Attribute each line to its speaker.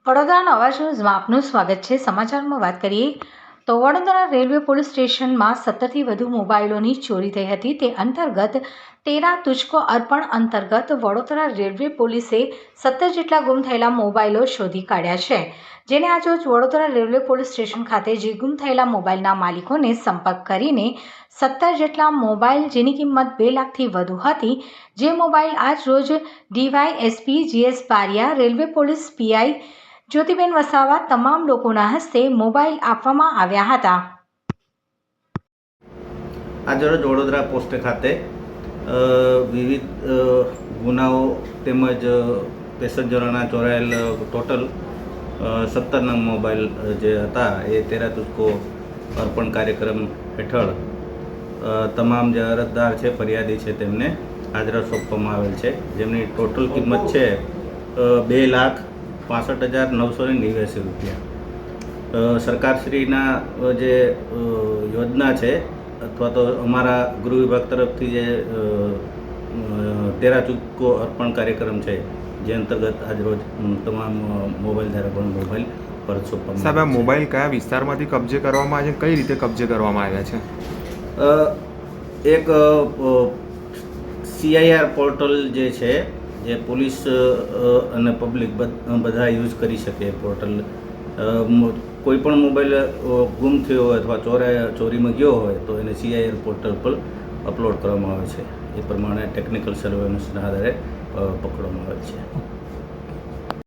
Speaker 1: વડોદરાના અવાજ ન્યૂઝમાં આપનું સ્વાગત છે। સમાચારમાં વાત કરીએ તો વડોદરા રેલવે પોલીસ સ્ટેશનમાં 17થી વધુ મોબાઈલોની ચોરી થઈ હતી। તે અંતર્ગત તેરા તુજકો અર્પણ અંતર્ગત વડોદરા રેલવે પોલીસે 17 જેટલા ગુમ થયેલા મોબાઈલો શોધી કાઢ્યા છે, જેને આજરોજ વડોદરા રેલવે પોલીસ સ્ટેશન ખાતે જે ગુમ થયેલા મોબાઈલના માલિકોને સંપર્ક કરીને 17 જેટલા મોબાઈલ, જેની કિંમત 2 લાખથી વધુ હતી, જે મોબાઈલ આજરોજ DYSP GS Bariya, railway police PI Jyotiben Vasava તમામ લોકોના હસ્તે મોબાઈલ આપવામાં આવ્યા હતા।
Speaker 2: આજરોજ વડોદરા પોસ્ટ ખાતે વિવિધ ગુનાઓ તેમજ પેસેન્જરોના ચોરાયેલ ટોટલ 17 નંગ મોબાઈલ જે હતા એ તેરા તુજકો અર્પણ કાર્યક્રમ હેઠળ તમામ જે અરજદાર છે, ફરિયાદી છે, તેમને હાજર સોંપવામાં આવેલ છે, જેમની ટોટલ કિંમત છે 2,65,989 રૂપિયા। સરકારશ્રીના જે યોજના છે અથવા તો અમારા ગૃહ વિભાગ તરફથી જે તેરા તુજકો અર્પણ કાર્યક્રમ છે, જે અંતર્ગત આજરોજ તમામ મોબાઈલ ધારકોનો મોબાઈલ પરત સોંપવામાં
Speaker 3: સાહેબ, આ મોબાઈલ કયા વિસ્તારમાંથી કબજે કરવામાં આવ્યા છે, કઈ રીતે કબજે કરવામાં આવ્યા છે?
Speaker 2: એક CIR પોર્ટલ જે છે, જે પોલીસ અને પબ્લિક બધા યુઝ કરી શકે પોર્ટલ। કોઈ પણ મોબાઈલ ગુમ થયો હોય અથવા ચોરીમાં ગયો હોય તો એને CIR પોર્ટલ પર અપલોડ કરવામાં આવે છે। એ પ્રમાણે ટેકનિકલ સર્વેલન્સના આધારે પકડવામાં આવે છે।